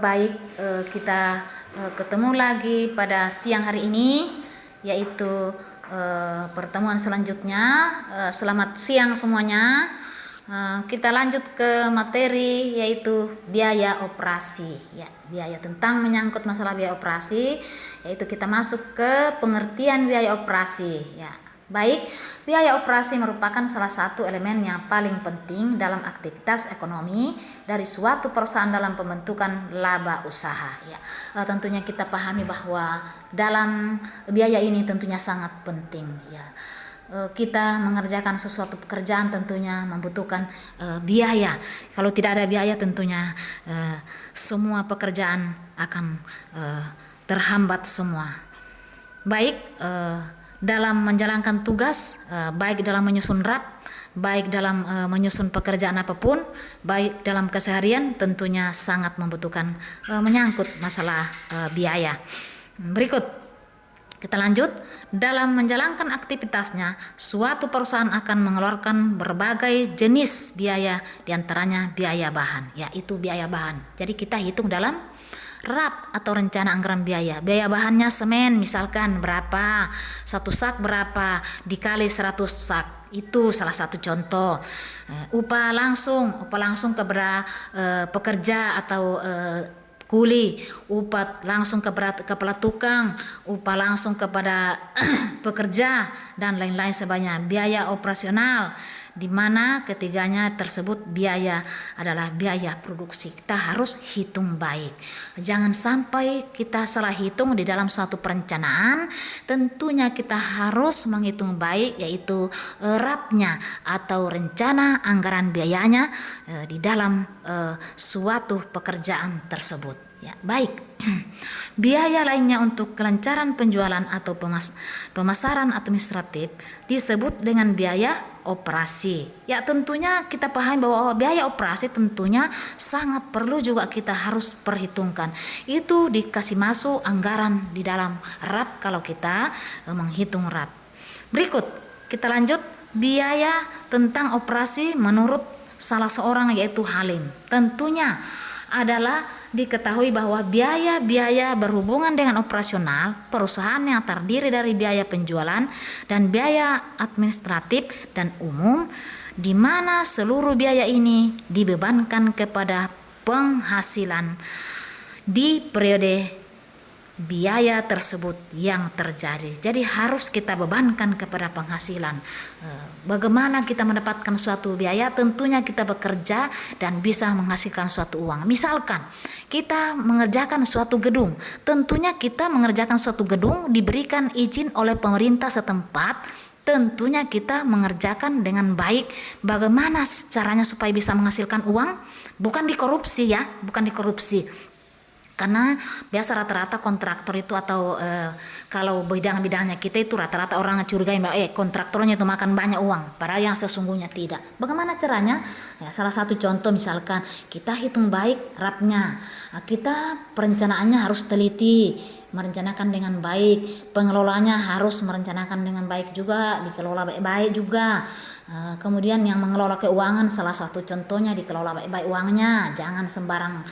Baik, kita ketemu lagi pada siang hari ini, yaitu pertemuan selanjutnya. Selamat siang semuanya. Kita lanjut ke materi, yaitu biaya operasi. Ya, biaya tentang menyangkut masalah biaya operasi, yaitu kita masuk ke pengertian biaya operasi. Ya, baik. Biaya operasi merupakan salah satu elemen yang paling penting dalam aktivitas ekonomi dari suatu perusahaan dalam pembentukan laba usaha. Ya, tentunya kita pahami bahwa dalam biaya ini tentunya sangat penting. Ya, kita mengerjakan sesuatu pekerjaan tentunya membutuhkan biaya. Kalau tidak ada biaya tentunya semua pekerjaan akan terhambat semua. Baik, dalam menjalankan tugas, baik dalam menyusun RAP, baik dalam menyusun pekerjaan apapun, baik dalam keseharian, tentunya sangat membutuhkan menyangkut masalah biaya. Berikut kita lanjut. Dalam menjalankan aktivitasnya, suatu perusahaan akan mengeluarkan berbagai jenis biaya, diantaranya biaya bahan, yaitu biaya bahan. Jadi kita hitung dalam RAP atau rencana anggaran biaya. Biaya bahannya semen misalkan berapa, satu sak berapa, dikali 100 sak. Itu salah satu contoh. Upah langsung kepada pekerja atau kuli, upah langsung kepada tukang, upah langsung kepada pekerja, dan lain-lain sebagainya. Biaya operasional, di mana ketiganya tersebut biaya adalah biaya produksi. Kita harus hitung baik. Jangan sampai kita salah hitung di dalam suatu perencanaan. Tentunya kita harus menghitung baik, yaitu RAP-nya atau rencana anggaran biayanya di dalam suatu pekerjaan tersebut. Ya, baik. Biaya lainnya untuk kelancaran penjualan atau pemasaran administratif disebut dengan biaya operasi. Ya, tentunya kita pahami bahwa biaya operasi tentunya sangat perlu juga kita harus perhitungkan. Itu dikasih masuk anggaran di dalam RAP kalau kita menghitung RAP. Berikut kita lanjut, biaya tentang operasi menurut salah seorang yaitu Halim. Tentunya adalah diketahui bahwa biaya-biaya berhubungan dengan operasional perusahaan yang terdiri dari biaya penjualan dan biaya administratif dan umum, di mana seluruh biaya ini dibebankan kepada penghasilan di periode biaya tersebut yang terjadi. Jadi harus kita bebankan kepada penghasilan. Bagaimana kita mendapatkan suatu biaya? Tentunya kita bekerja dan bisa menghasilkan suatu uang. Misalkan kita mengerjakan suatu gedung, tentunya kita mengerjakan suatu gedung diberikan izin oleh pemerintah setempat. Tentunya kita mengerjakan dengan baik. Bagaimana caranya supaya bisa menghasilkan uang? Bukan dikorupsi ya, bukan dikorupsi. Karena biasa rata-rata kontraktor itu atau kalau bidang-bidangnya kita itu rata-rata orang curigai bahwa kontraktornya itu makan banyak uang, padahal yang sesungguhnya tidak. Bagaimana caranya? Ya, salah satu contoh misalkan kita hitung baik RAP-nya, kita perencanaannya harus teliti, merencanakan dengan baik, pengelolanya harus merencanakan dengan baik juga, dikelola baik-baik juga. Kemudian yang mengelola keuangan, salah satu contohnya dikelola baik-baik uangnya, jangan sembarang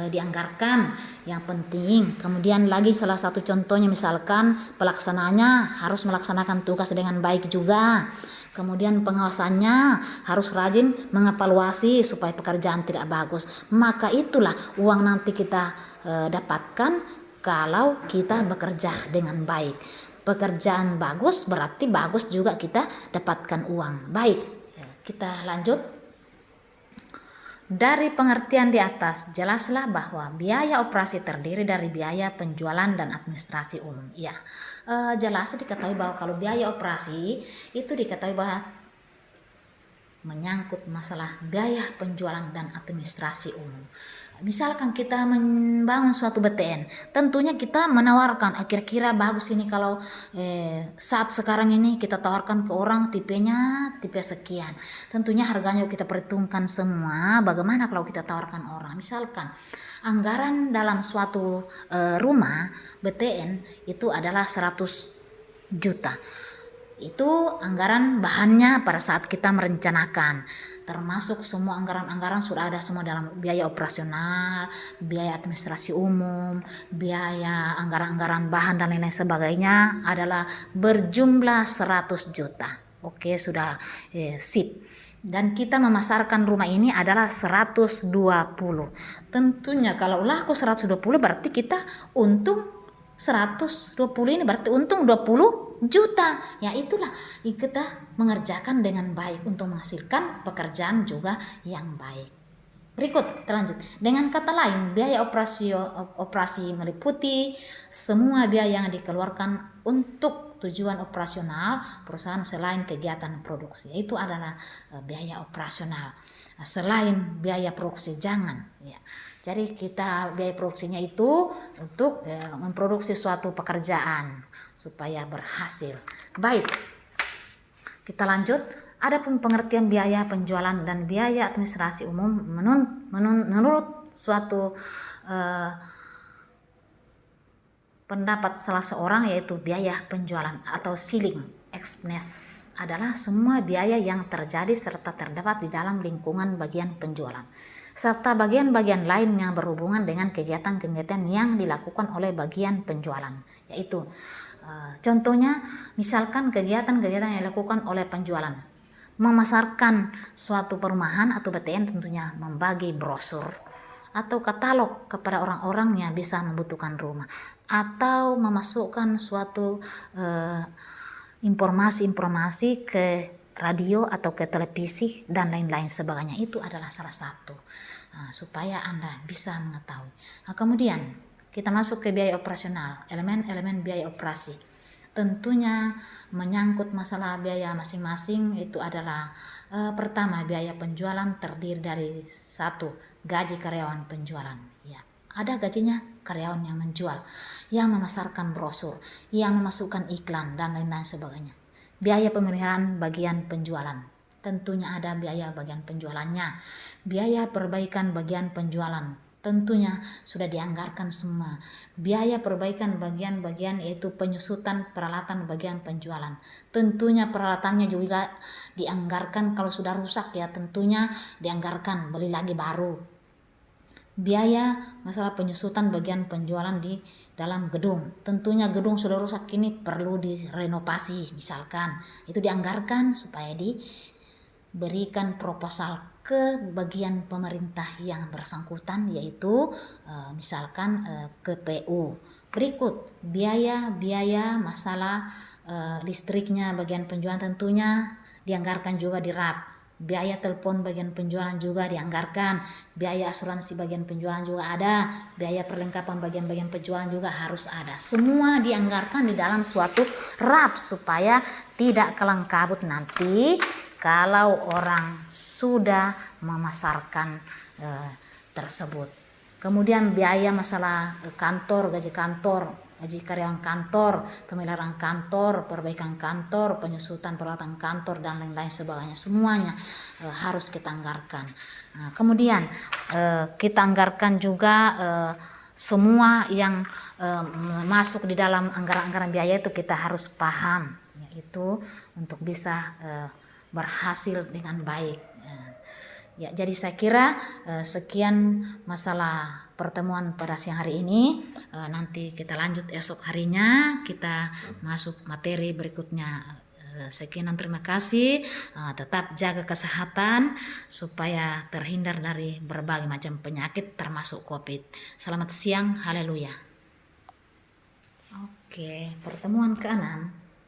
dianggarkan, yang penting. Kemudian lagi salah satu contohnya misalkan pelaksananya harus melaksanakan tugas dengan baik juga. Kemudian pengawasannya harus rajin mengevaluasi supaya pekerjaan tidak bagus. Maka itulah uang nanti kita dapatkan kalau kita bekerja dengan baik. Pekerjaan bagus berarti bagus juga kita dapatkan uang. Baik, kita lanjut. Dari pengertian di atas, jelaslah bahwa biaya operasi terdiri dari biaya penjualan dan administrasi umum. Ya, jelas diketahui bahwa kalau biaya operasi itu diketahui bahwa menyangkut masalah biaya penjualan dan administrasi umum. Misalkan kita membangun suatu BTN, tentunya kita menawarkan kira-kira bagus ini kalau saat sekarang ini kita tawarkan ke orang tipenya tipe sekian. Tentunya harganya kita perhitungkan semua. Bagaimana kalau kita tawarkan orang? Misalkan anggaran dalam suatu rumah BTN itu adalah 100 juta. Itu anggaran bahannya pada saat kita merencanakan. termasuk semua anggaran-anggaran sudah ada semua dalam biaya operasional, biaya administrasi umum, biaya anggaran-anggaran bahan dan lain-lain sebagainya adalah berjumlah 100 juta. Oke, sudah sip. Dan kita memasarkan rumah ini adalah 120. Tentunya kalau laku 120 berarti kita untung 120, ini berarti untung 20 juta. Ya itulah kita mengerjakan dengan baik untuk menghasilkan pekerjaan juga yang baik. Berikut kita lanjut. Dengan kata lain, biaya operasi meliputi semua biaya yang dikeluarkan untuk tujuan operasional perusahaan selain kegiatan produksi. Itu adalah biaya operasional. Selain biaya produksi jangan ya. Jadi kita biaya produksinya itu untuk memproduksi suatu pekerjaan supaya berhasil. Baik, kita lanjut. Adapun pengertian biaya penjualan dan biaya administrasi umum menurut suatu pendapat salah seorang, yaitu biaya penjualan atau selling expense adalah semua biaya yang terjadi serta terdapat di dalam lingkungan bagian penjualan serta bagian-bagian lain yang berhubungan dengan kegiatan-kegiatan yang dilakukan oleh bagian penjualan, yaitu contohnya misalkan kegiatan-kegiatan yang dilakukan oleh penjualan, memasarkan suatu perumahan atau BTN, tentunya membagi brosur atau katalog kepada orang-orang yang bisa membutuhkan rumah, atau memasukkan suatu informasi-informasi ke radio atau ke televisi dan lain-lain sebagainya. Itu adalah salah satu supaya Anda bisa mengetahui. Kemudian kita masuk ke biaya operasional, elemen-elemen biaya operasi. Tentunya menyangkut masalah biaya masing-masing. Itu adalah pertama, biaya penjualan terdiri dari satu, gaji karyawan penjualan. Ya, ada gajinya karyawan yang menjual, yang memasarkan brosur, yang memasukkan iklan dan lain-lain sebagainya. Biaya pemeliharaan bagian penjualan, tentunya ada biaya bagian penjualannya. Biaya perbaikan bagian penjualan, tentunya sudah dianggarkan semua. Biaya perbaikan bagian-bagian yaitu penyusutan peralatan bagian penjualan, tentunya peralatannya juga dianggarkan. Kalau sudah rusak ya tentunya dianggarkan beli lagi baru. Biaya masalah penyusutan bagian penjualan di dalam gedung, tentunya gedung sudah rusak, ini perlu direnovasi misalkan, itu dianggarkan supaya diberikan proposal ke bagian pemerintah yang bersangkutan, yaitu misalkan ke PU. Berikut biaya masalah listriknya bagian penjualan, tentunya dianggarkan juga di RAP. Biaya telepon bagian penjualan juga dianggarkan, biaya asuransi bagian penjualan juga ada, biaya perlengkapan bagian-bagian penjualan juga harus ada. Semua dianggarkan di dalam suatu RAP supaya tidak kelang kabut nanti kalau orang sudah memasarkan tersebut. Kemudian biaya masalah kantor, gaji karyawan kantor, pemeliharaan kantor, perbaikan kantor, penyusutan peralatan kantor dan lain-lain sebagainya, semuanya harus kita anggarkan. Kemudian kita anggarkan juga semua yang masuk di dalam anggaran-anggaran biaya itu kita harus paham, yaitu untuk bisa berhasil dengan baik. Ya, jadi saya kira sekian masalah pertemuan pada siang hari ini. Nanti kita lanjut esok harinya, kita masuk materi berikutnya. Sekian, terima kasih. Tetap jaga kesehatan supaya terhindar dari berbagai macam penyakit termasuk COVID. Selamat siang, haleluya. Oke, pertemuan ke-6.